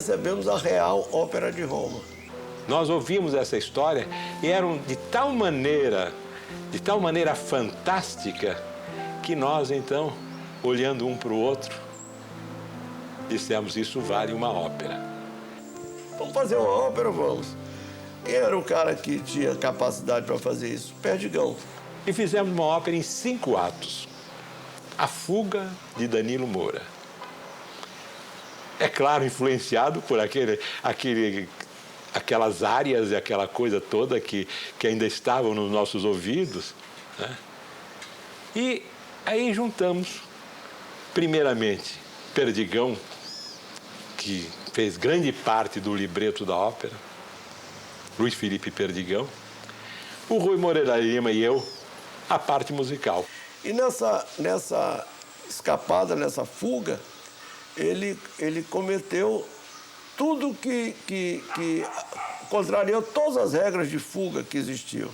Recebemos a Real Ópera de Roma. Nós ouvimos essa história e eram de tal maneira fantástica, que nós, então, olhando um para o outro, dissemos, isso vale uma ópera. Vamos fazer uma ópera, vamos. Quem era o cara que tinha capacidade para fazer isso? Perdigão. E fizemos uma ópera em 5 atos. A Fuga de Danilo Moura. É claro, influenciado por aquelas áreas e aquela coisa toda que ainda estavam nos nossos ouvidos, né? E aí juntamos, primeiramente, Perdigão, que fez grande parte do libreto da ópera, Luiz Felipe Perdigão, o Rui Moreira Lima e eu, a parte musical. E nessa escapada, nessa fuga, ele cometeu tudo que contrariou todas as regras de fuga que existiam.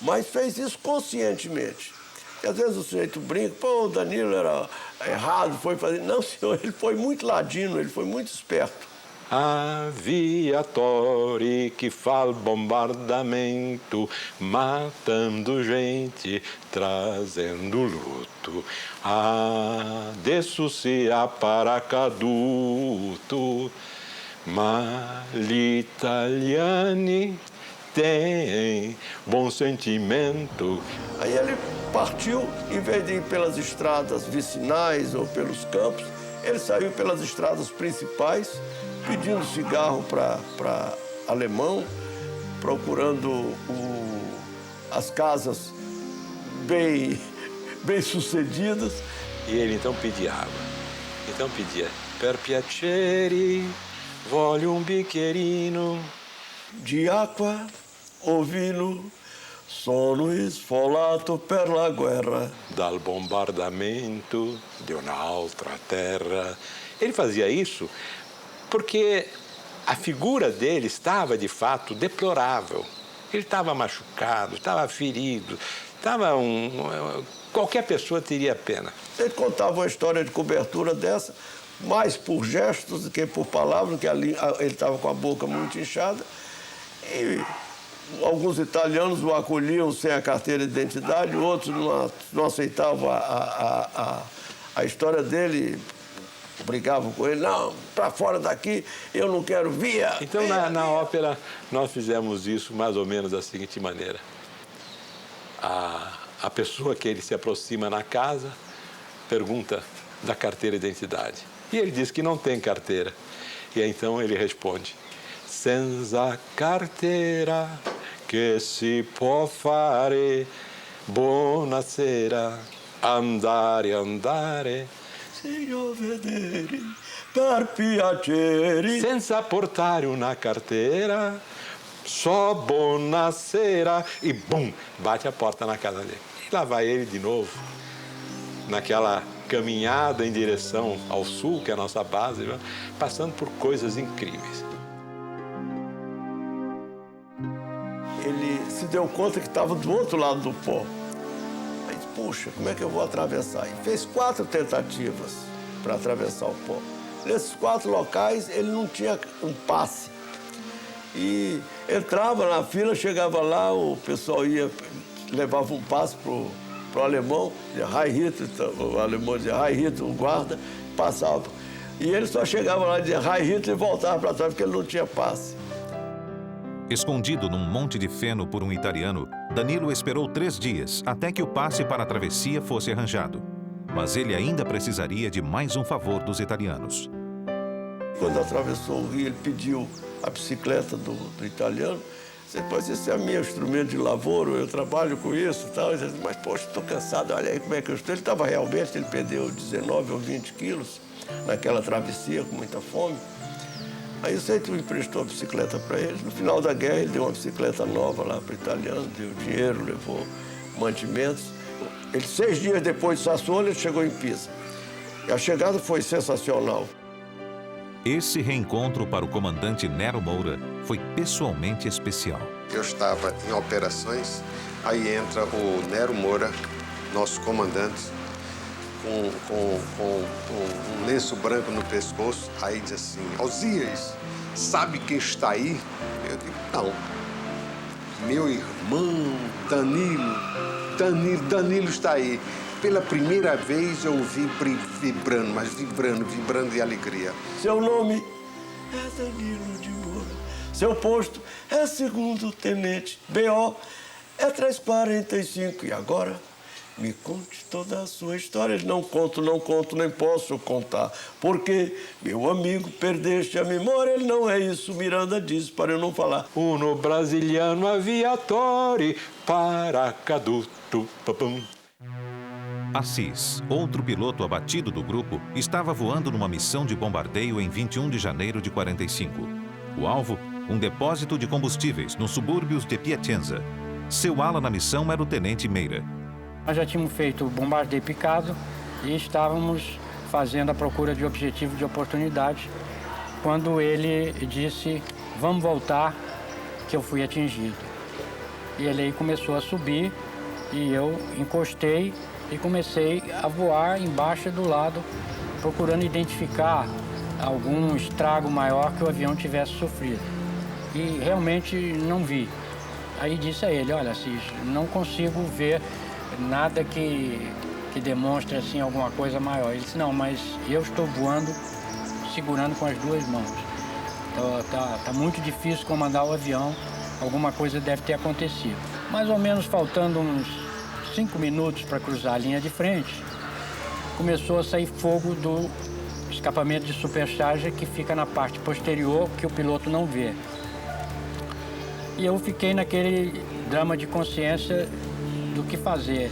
Mas fez isso conscientemente. E às vezes o sujeito brinca, pô, o Danilo era errado, foi fazer... Não, senhor, ele foi muito ladino, ele foi muito esperto. Aviatori que faz bombardamento, matando gente, trazendo luto. Adesso sia paracaduto, ma gli italiani têm bom sentimento. Aí ele partiu, em vez de ir pelas estradas vicinais ou pelos campos, ele saiu pelas estradas principais, pedindo cigarro para alemão, procurando as casas bem sucedidas. E ele então pedia água. Então pedia, per piacere, voglio un bicchierino di acqua o vino, sono sfolato per la guerra. Dal bombardamento de un'altra terra. Ele fazia isso porque a figura dele estava, de fato, deplorável. Ele estava machucado, estava ferido, qualquer pessoa teria pena. Ele contava uma história de cobertura dessa, mais por gestos do que por palavras, porque ele estava com a boca muito inchada. E alguns italianos o acolhiam sem a carteira de identidade, outros não aceitavam a história dele, brigavam com ele, não, para fora daqui, eu não quero via. Então, na ópera, nós fizemos isso mais ou menos da seguinte maneira. A pessoa que ele se aproxima na casa pergunta da carteira de identidade. E ele diz que não tem carteira. E aí, então ele responde, senza carteira che si può fare, buonasera, andare, andare. Signor vedere, per piacere. Senza portare una carteira, só buonasera. E bum, bate a porta na casa dele. E lá vai ele de novo, naquela caminhada em direção ao sul, que é a nossa base, passando por coisas incríveis. Ele se deu conta que estava do outro lado do pó. Aí disse, puxa, como é que eu vou atravessar? E fez 4 tentativas para atravessar o pó. Nesses 4 locais, ele não tinha um passe. E entrava na fila, chegava lá, o pessoal levava um passe pro alemão, dizia Heil Hitler, o alemão dizia Heil Hitler, o guarda, passava. E ele só chegava lá e dizia Heil Hitler e voltava para trás, porque ele não tinha passe. Escondido num monte de feno por um italiano, Danilo esperou 3 dias até que o passe para a travessia fosse arranjado. Mas ele ainda precisaria de mais um favor dos italianos. Quando atravessou o rio, ele pediu a bicicleta do italiano. Você pode dizer, esse é meu instrumento de lavouro, eu trabalho com isso e tal. Ele disse, mas, poxa, estou cansado, olha aí como é que eu estou. Ele estava realmente, ele perdeu 19 ou 20 quilos naquela travessia, com muita fome. Aí o Seito emprestou a bicicleta para ele. No final da guerra, ele deu uma bicicleta nova lá para o italiano, deu dinheiro, levou mantimentos. Ele, 6 dias depois de Sassuolo, ele chegou em Pisa. E a chegada foi sensacional. Esse reencontro para o comandante Nero Moura foi pessoalmente especial. Eu estava em operações, aí entra o Nero Moura, nosso comandante, um lenço branco no pescoço, aí diz assim, Osias, sabe quem está aí? Eu digo, não. Meu irmão, Danilo está aí. Pela primeira vez eu o vi vibrando, mas vibrando de alegria. Seu nome é Danilo de Moura. Seu posto é segundo tenente. BO é 345. E agora, me conte toda a sua história. Não conto, nem posso contar. Porque, meu amigo, perdeste a memória. Ele não é isso, Miranda disse, para eu não falar. Uno brasiliano aviatori, paracaduto, papum. Assis, outro piloto abatido do grupo, estava voando numa missão de bombardeio em 21 de janeiro de 45. O alvo, um depósito de combustíveis nos subúrbios de Piacenza. Seu ala na missão era o tenente Meira. Nós já tínhamos feito o bombardeio picado e estávamos fazendo a procura de objetivo de oportunidade quando ele disse, vamos voltar, que eu fui atingido. E ele aí começou a subir e eu encostei e comecei a voar embaixo do lado, procurando identificar algum estrago maior que o avião tivesse sofrido. E realmente não vi. Aí disse a ele, olha, Assis, não consigo ver nada que demonstre assim, alguma coisa maior. Ele disse, não, mas eu estou voando, segurando com as duas mãos. Tá muito difícil comandar o avião, alguma coisa deve ter acontecido. Mais ou menos faltando uns 5 minutos para cruzar a linha de frente, começou a sair fogo do escapamento de supercharger que fica na parte posterior, que o piloto não vê. E eu fiquei naquele drama de consciência do que fazer,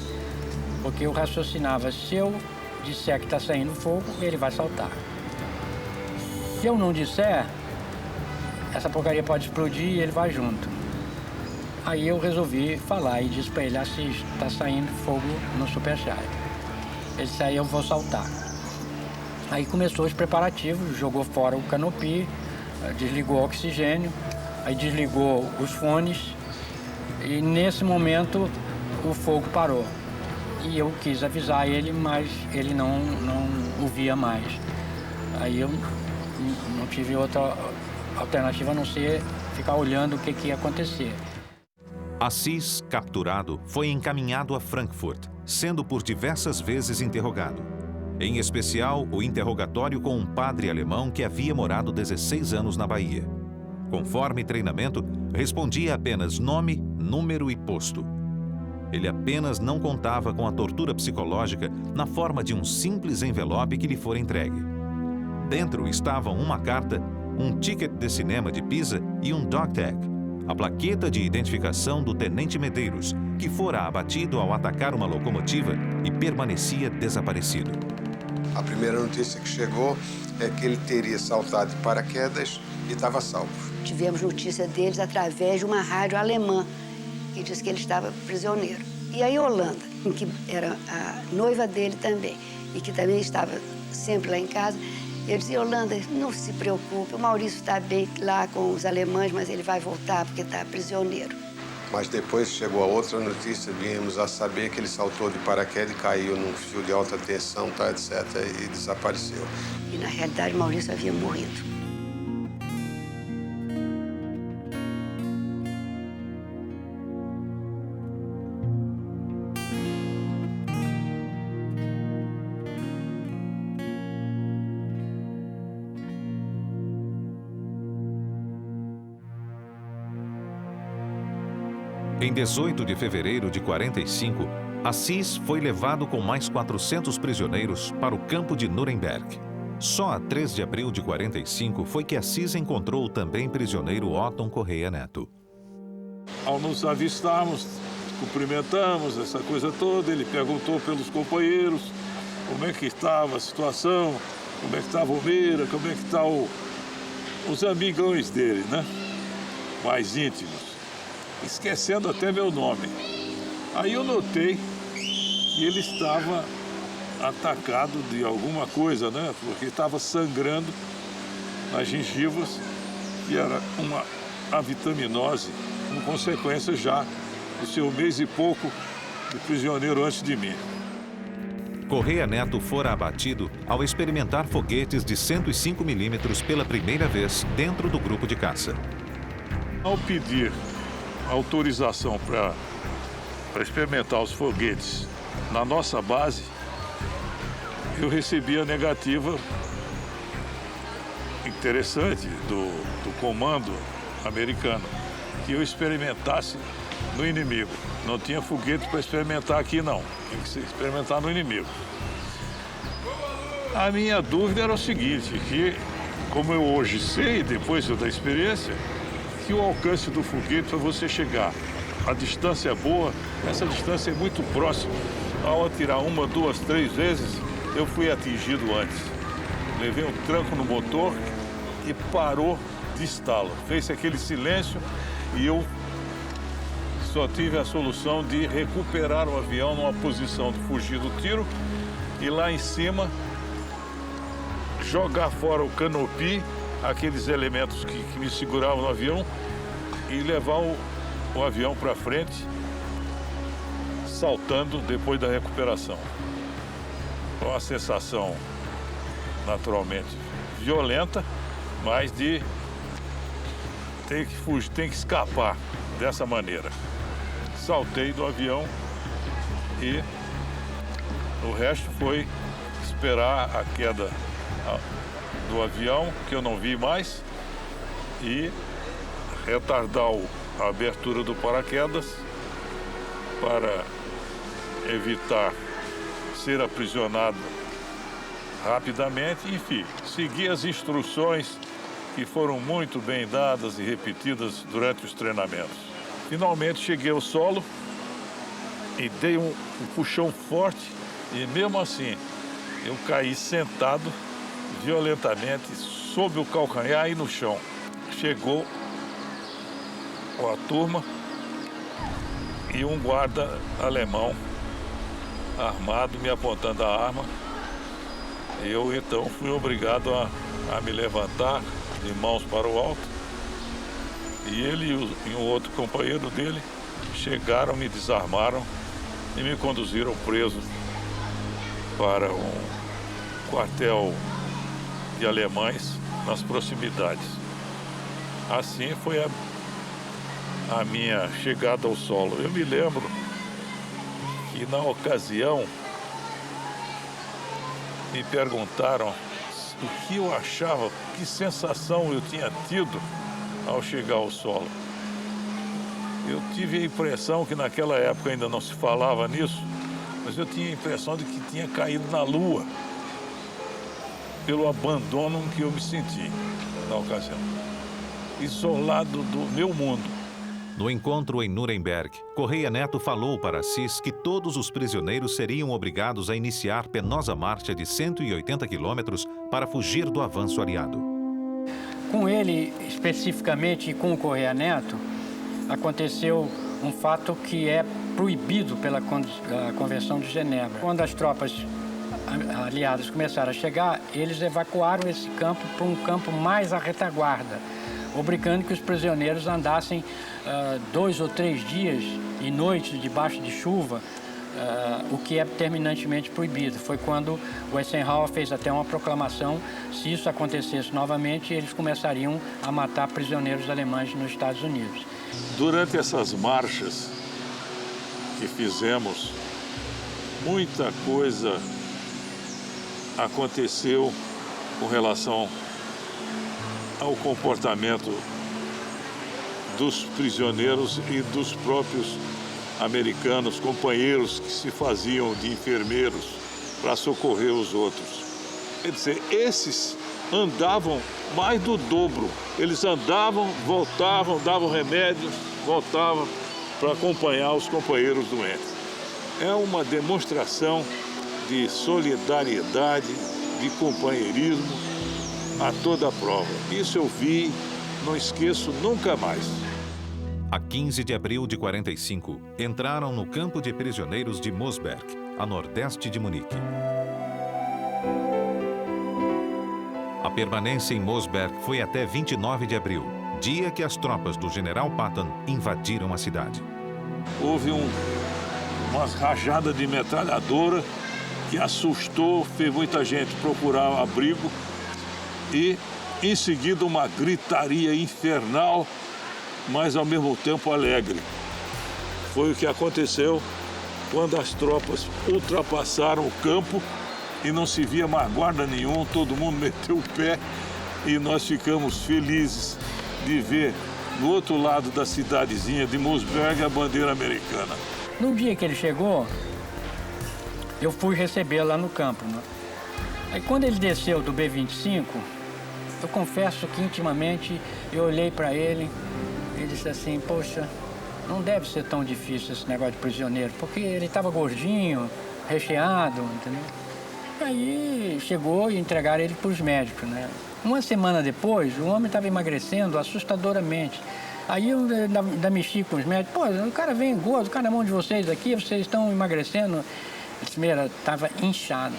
porque eu raciocinava, se eu disser que está saindo fogo, ele vai saltar. Se eu não disser, essa porcaria pode explodir e ele vai junto. Aí eu resolvi falar e disse para ele, Assis, está saindo fogo no supercharger. Ele disse, aí eu vou saltar. Aí começou os preparativos, jogou fora o canopi, desligou o oxigênio, aí desligou os fones e nesse momento o fogo parou. E eu quis avisar ele, mas ele não o via mais. Aí eu não tive outra alternativa a não ser ficar olhando o que ia acontecer. Assis, capturado, foi encaminhado a Frankfurt, sendo por diversas vezes interrogado. Em especial, o interrogatório com um padre alemão que havia morado 16 anos na Bahia. Conforme treinamento, respondia apenas nome, número e posto. Ele apenas não contava com a tortura psicológica na forma de um simples envelope que lhe fora entregue. Dentro estavam uma carta, um ticket de cinema de Pisa e um dog tag, a plaqueta de identificação do tenente Medeiros, que fora abatido ao atacar uma locomotiva e permanecia desaparecido. A primeira notícia que chegou é que ele teria saltado de paraquedas e estava salvo. Tivemos notícia deles através de uma rádio alemã, que diz que ele estava prisioneiro. E a Yolanda, que era a noiva dele também, e que também estava sempre lá em casa, eu disse, Yolanda, não se preocupe, o Maurício está bem lá com os alemães, mas ele vai voltar porque está prisioneiro. Mas depois chegou a outra notícia, viemos a saber que ele saltou de paraquedas e caiu num fio de alta tensão, tá, etc., e desapareceu. E na realidade, Maurício havia morrido. Em 18 de fevereiro de 45, Assis foi levado com mais 400 prisioneiros para o campo de Nuremberg. Só a 3 de abril de 45 foi que Assis encontrou o também prisioneiro Otton Correia Neto. Ao nos avistarmos, cumprimentamos, essa coisa toda, ele perguntou pelos companheiros como é que estava a situação, como é que estava o Meira, como é que estão os amigões dele, né? Mais íntimos. Esquecendo até meu nome. Aí eu notei que ele estava atacado de alguma coisa, né? Porque estava sangrando nas gengivas, que era uma avitaminose, com consequência já do seu mês e pouco de prisioneiro antes de mim. Correia Neto fora abatido ao experimentar foguetes de 105 milímetros pela primeira vez dentro do grupo de caça. Ao pedir autorização para experimentar os foguetes na nossa base, eu recebi a negativa interessante do comando americano, que eu experimentasse no inimigo. Não tinha foguete para experimentar aqui, não. Tinha que experimentar no inimigo. A minha dúvida era o seguinte, que, como eu hoje sei, depois da experiência, que o alcance do foguete para você chegar, a distância é boa, essa distância é muito próxima. Ao atirar 1, 2, 3 vezes, eu fui atingido antes. Levei um tranco no motor e parou de estalo. Fez aquele silêncio e eu só tive a solução de recuperar o avião numa posição de fugir do tiro e lá em cima jogar fora o canopy, aqueles elementos que me seguravam no avião, e levar o avião para frente, saltando depois da recuperação. Foi uma sensação naturalmente violenta, mas de ter que fugir, tem que escapar dessa maneira. Saltei do avião e o resto foi esperar a queda do avião, que eu não vi mais, e retardar a abertura do paraquedas para evitar ser aprisionado rapidamente. Enfim, seguir as instruções que foram muito bem dadas e repetidas durante os treinamentos. Finalmente cheguei ao solo e dei um puxão forte e mesmo assim eu caí sentado violentamente sob o calcanhar e no chão. Chegou a turma e um guarda alemão armado me apontando a arma. Eu então fui obrigado a me levantar de mãos para o alto, e ele e um outro companheiro dele chegaram, me desarmaram e me conduziram preso para um quartel de alemães nas proximidades. Assim foi a minha chegada ao solo. Eu me lembro que na ocasião me perguntaram o que eu achava, que sensação eu tinha tido ao chegar ao solo. Eu tive a impressão que naquela época ainda não se falava nisso, mas eu tinha a impressão de que tinha caído na lua, pelo abandono que eu me senti na ocasião, isolado do meu mundo. No encontro em Nuremberg, Correia Neto falou para Assis que todos os prisioneiros seriam obrigados a iniciar penosa marcha de 180 quilômetros para fugir do avanço aliado. Com ele, especificamente, e com o Correia Neto, aconteceu um fato que é proibido pela Convenção de Genebra. Quando as tropas aliadas começaram a chegar, eles evacuaram esse campo para um campo mais à retaguarda, obrigando que os prisioneiros andassem 2 ou 3 dias e noites debaixo de chuva, o que é terminantemente proibido. Foi quando o Eisenhower fez até uma proclamação: se isso acontecesse novamente, eles começariam a matar prisioneiros alemães nos Estados Unidos. Durante essas marchas que fizemos, muita coisa aconteceu com relação ao comportamento dos prisioneiros e dos próprios americanos, companheiros que se faziam de enfermeiros para socorrer os outros. Quer dizer, esses andavam mais do dobro. Eles andavam, voltavam, davam remédio, voltavam para acompanhar os companheiros doentes. É uma demonstração de solidariedade, de companheirismo a toda a prova. Isso eu vi, não esqueço nunca mais. A 15 de abril de 45, entraram no campo de prisioneiros de Mosberg, a nordeste de Munique. A permanência em Mosberg foi até 29 de abril, dia que as tropas do general Patton invadiram a cidade. Houve umas rajadas de metralhadora que assustou, fez muita gente procurar abrigo e, em seguida, uma gritaria infernal, mas ao mesmo tempo alegre. Foi o que aconteceu quando as tropas ultrapassaram o campo e não se via mais guarda nenhum, todo mundo meteu o pé e nós ficamos felizes de ver no outro lado da cidadezinha de Moosberg a bandeira americana. No dia que ele chegou, eu fui recebê-lo lá no campo, né? Aí quando ele desceu do B-25, eu confesso que intimamente eu olhei para ele e disse assim, poxa, não deve ser tão difícil esse negócio de prisioneiro, porque ele estava gordinho, recheado, entendeu? Aí chegou e entregaram ele para os médicos, né? Uma semana depois, o homem estava emagrecendo assustadoramente. Aí eu ainda mexi com os médicos, pô, o cara vem gordo, o cara na mão de vocês aqui, vocês estão emagrecendo. Ele disse, Meira, estava inchado.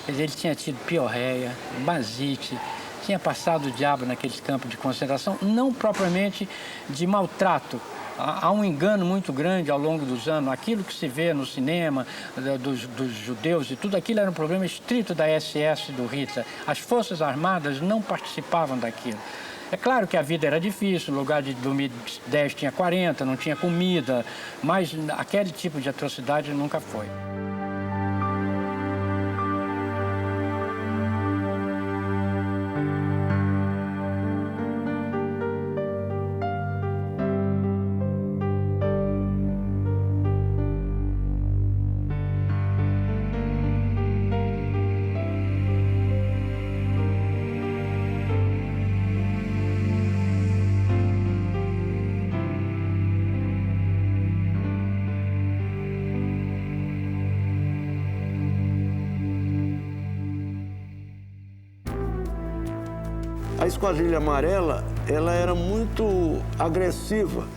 Quer dizer, ele tinha tido piorreia, basite, tinha passado o diabo naqueles campos de concentração, não propriamente de maltrato. Há um engano muito grande ao longo dos anos. Aquilo que se vê no cinema, dos judeus e tudo aquilo era um problema estrito da SS do Hitler. As Forças Armadas não participavam daquilo. É claro que a vida era difícil, no lugar de dormir 10 tinha 40, não tinha comida, mas aquele tipo de atrocidade nunca foi. A Esquadrilha Amarela, ela era muito agressiva,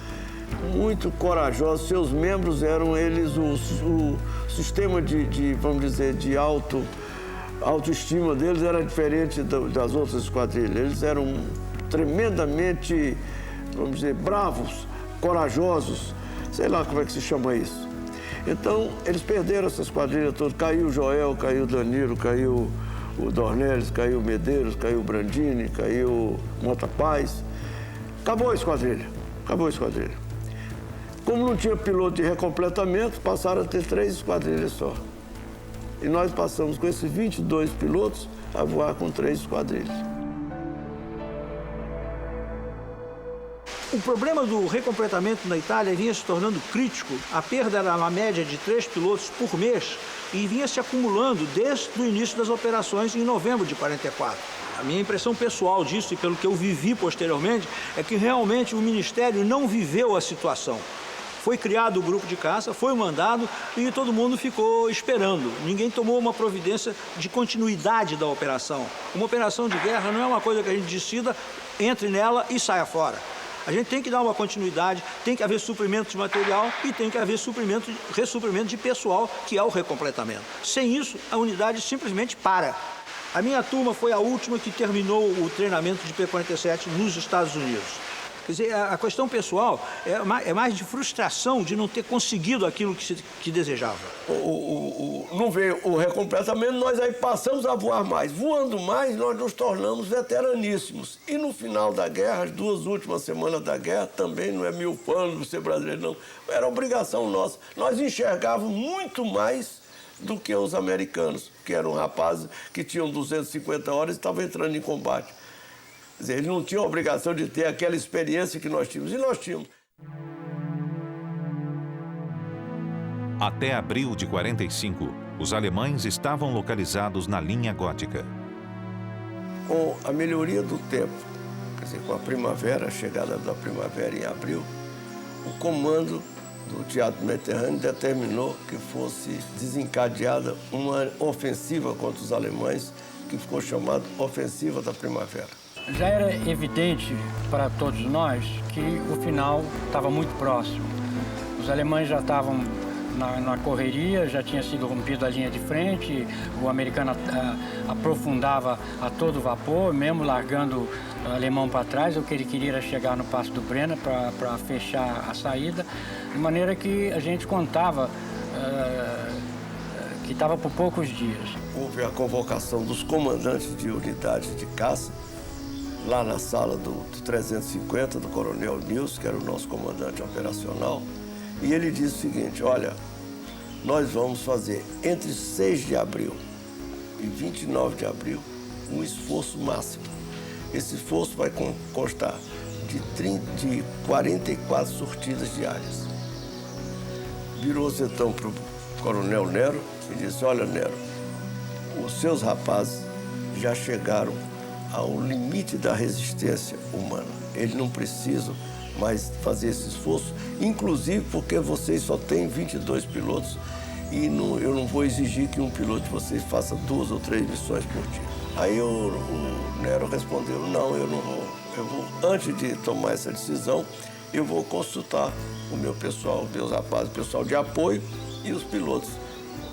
muito corajosa. Seus membros eram eles o sistema vamos dizer, de autoestima deles era diferente das outras esquadrilhas. Eles eram tremendamente, vamos dizer, bravos, corajosos, sei lá como é que se chama isso. Então, eles perderam essa esquadrilha toda. Caiu o Joel, caiu o Danilo, caiu o Dornelles, caiu o Medeiros, caiu o Brandini, caiu o Mota Paz. Acabou a esquadrilha, acabou a esquadrilha. Como não tinha piloto de recompletamento, passaram a ter 3 esquadrilhas só. E nós passamos com esses 22 pilotos a voar com 3 esquadrilhas. O problema do recompletamento na Itália vinha se tornando crítico. A perda era uma média de 3 pilotos por mês e vinha se acumulando desde o início das operações em novembro de 44. A minha impressão pessoal disso e pelo que eu vivi posteriormente é que realmente o Ministério não viveu a situação. Foi criado o grupo de caça, foi mandado e todo mundo ficou esperando. Ninguém tomou uma providência de continuidade da operação. Uma operação de guerra não é uma coisa que a gente decida, entre nela e saia fora. A gente tem que dar uma continuidade, tem que haver suprimento de material e tem que haver ressuprimento de pessoal, que é o recompletamento. Sem isso, a unidade simplesmente para. A minha turma foi a última que terminou o treinamento de P-47 nos Estados Unidos. Quer dizer, a questão pessoal é mais de frustração de não ter conseguido aquilo que desejava. Não veio o recompletamento, nós aí passamos a voar mais. Voando mais, nós nos tornamos veteraníssimos. E no final da guerra, as 2 últimas semanas da guerra, também não é mil planos ser brasileiro, não. Era obrigação nossa. Nós enxergávamos muito mais do que os americanos, que eram rapazes que tinham 250 horas e estavam entrando em combate. Quer dizer, eles não tinham a obrigação de ter aquela experiência que nós tínhamos, e nós tínhamos. Até abril de 45, os alemães estavam localizados na linha gótica. Com a melhoria do tempo, quer dizer, com a primavera, a chegada da primavera em abril, o comando do Teatro Mediterrâneo determinou que fosse desencadeada uma ofensiva contra os alemães, que ficou chamada Ofensiva da Primavera. Já era evidente para todos nós que o final estava muito próximo. Os alemães já estavam na correria, já tinha sido rompida a linha de frente, o americano aprofundava a todo vapor, mesmo largando o alemão para trás. O que ele queria era chegar no Passo do Brenner para fechar a saída, de maneira que a gente contava que estava por poucos dias. Houve a convocação dos comandantes de unidades de caça, lá na sala do 350, do coronel Nilson, que era o nosso comandante operacional, e ele disse o seguinte: olha, nós vamos fazer entre 6 de abril e 29 de abril um esforço máximo. Esse esforço vai constar de 44 sortidas diárias. Virou-se então para o coronel Nero e disse: olha, Nero, os seus rapazes já chegaram ao limite da resistência humana. Eles não precisam mais fazer esse esforço, inclusive porque vocês só têm 22 pilotos e eu não vou exigir que um piloto de vocês faça 2 ou 3 missões por dia. Aí o Nero respondeu: não, eu não vou. Antes de tomar essa decisão, eu vou consultar o meu pessoal, meus rapazes, o pessoal de apoio e os pilotos.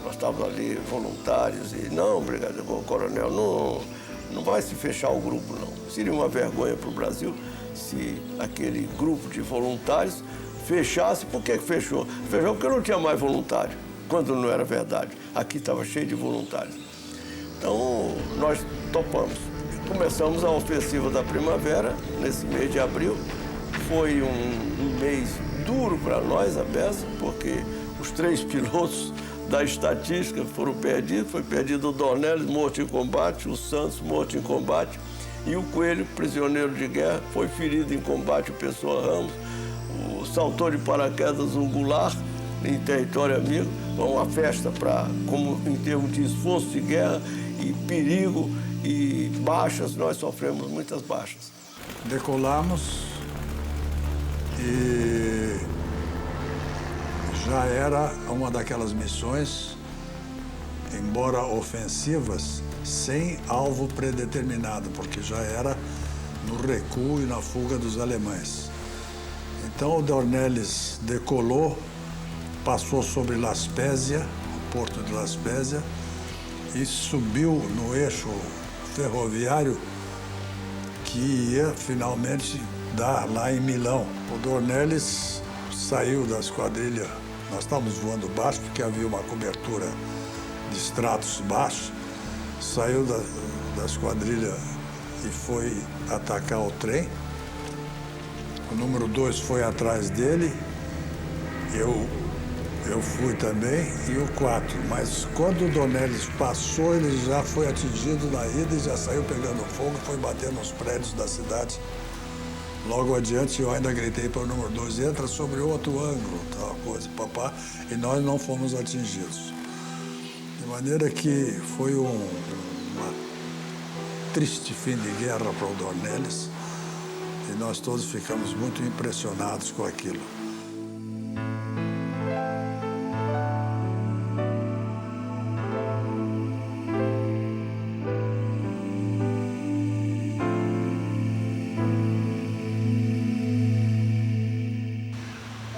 Nós estávamos ali voluntários e não, brigadeiro, coronel, não vai se fechar o grupo, não. Seria uma vergonha para o Brasil se aquele grupo de voluntários fechasse. Por que fechou? Fechou porque não tinha mais voluntário, quando não era verdade. Aqui estava cheio de voluntários. Então, nós topamos. Começamos a ofensiva da primavera, nesse mês de abril. Foi um mês duro para nós, a beça, porque os 3 pilotos da estatística foram perdidos. Foi perdido o Dornelles, morto em combate, o Santos, morto em combate, e o Coelho, prisioneiro de guerra, foi ferido em combate, o Pessoa Ramos. O saltou de paraquedas, o Goulart, em território amigo. Foi uma festa como em termos de esforço de guerra e perigo e baixas. Nós sofremos muitas baixas. Decolamos e já era uma daquelas missões, embora ofensivas, sem alvo predeterminado, porque já era no recuo e na fuga dos alemães. Então o Dornelles decolou, passou sobre La Spezia, o porto de La Spezia, e subiu no eixo ferroviário que ia finalmente dar lá em Milão. O Dornelles saiu da esquadrilha, nós estávamos voando baixo porque havia uma cobertura de estratos baixos, saiu da esquadrilha e foi atacar o trem. O número 2 foi atrás dele, eu fui também, e o 4. Mas quando o Dornelles passou, ele já foi atingido na ida e já saiu pegando fogo, foi bater nos prédios da cidade. Logo adiante, eu ainda gritei para o número 2, entra sobre outro ângulo, tal coisa, papá, e nós não fomos atingidos. De maneira que foi uma triste fim de guerra para o Dornelles, e nós todos ficamos muito impressionados com aquilo.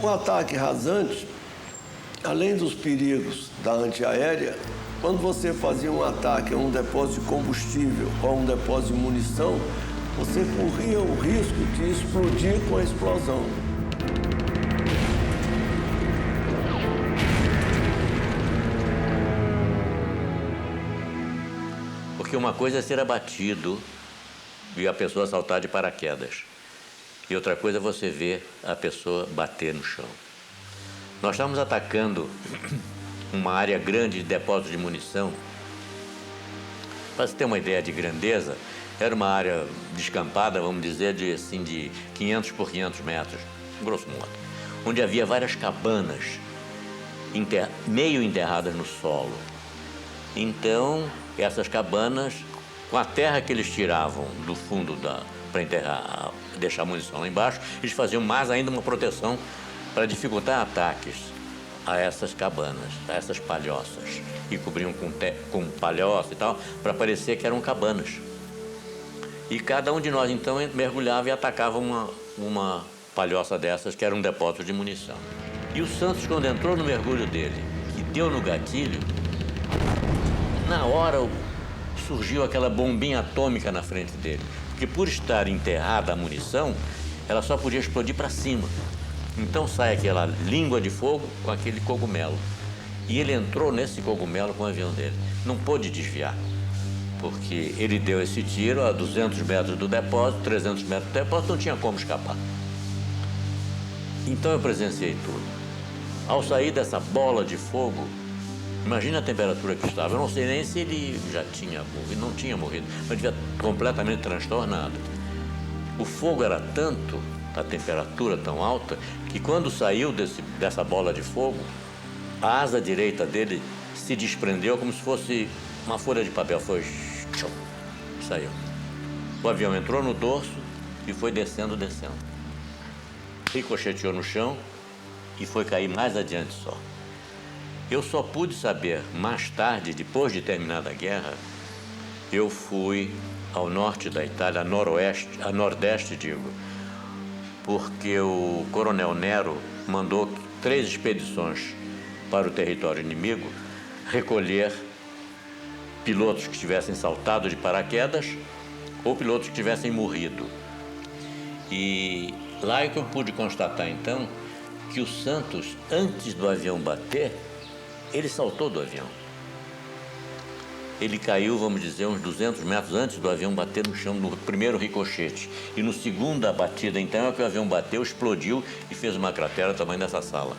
O ataque rasante, além dos perigos da antiaérea, quando você fazia um ataque a um depósito de combustível ou a um depósito de munição, você corria o risco de explodir com a explosão. Porque uma coisa é ser abatido e a pessoa saltar de paraquedas. E outra coisa é você ver a pessoa bater no chão. Nós estávamos atacando uma área grande de depósito de munição. Para você ter uma ideia de grandeza, era uma área descampada, vamos dizer, de 500 por 500 metros, grosso modo, onde havia várias cabanas meio enterradas no solo. Então, essas cabanas, com a terra que eles tiravam do fundo para enterrar, deixar a munição lá embaixo, eles faziam mais ainda uma proteção para dificultar ataques a essas cabanas, a essas palhoças, e cobriam com palhoça e tal, para parecer que eram cabanas. E cada um de nós, então, mergulhava e atacava uma palhoça dessas, que era um depósito de munição. E o Santos, quando entrou no mergulho dele, que deu no gatilho, na hora surgiu aquela bombinha atômica na frente dele. Porque por estar enterrada a munição, ela só podia explodir para cima. Então sai aquela língua de fogo com aquele cogumelo. E ele entrou nesse cogumelo com o avião dele. Não pôde desviar, porque ele deu esse tiro a 200 metros do depósito, 300 metros do depósito, não tinha como escapar. Então eu presenciei tudo. Ao sair dessa bola de fogo, imagina a temperatura que estava. Eu não sei nem se ele já tinha morrido, não tinha morrido, mas devia completamente transtornado. O fogo era tanto, a temperatura tão alta, que quando saiu dessa bola de fogo, a asa direita dele se desprendeu como se fosse uma folha de papel. Foi... saiu. O avião entrou no dorso e foi descendo. Ricocheteou no chão e foi cair mais adiante só. Eu só pude saber mais tarde, depois de terminada a guerra, eu fui ao norte da Itália, a nordeste, porque o coronel Nero mandou 3 expedições para o território inimigo recolher pilotos que tivessem saltado de paraquedas ou pilotos que tivessem morrido. E lá é que eu pude constatar, então, que o Santos, antes do avião bater, ele saltou do avião. Ele caiu, vamos dizer, uns 200 metros antes do avião bater no chão, no primeiro ricochete. E no segunda batida, então, é que o avião bateu, explodiu e fez uma cratera do tamanho dessa sala.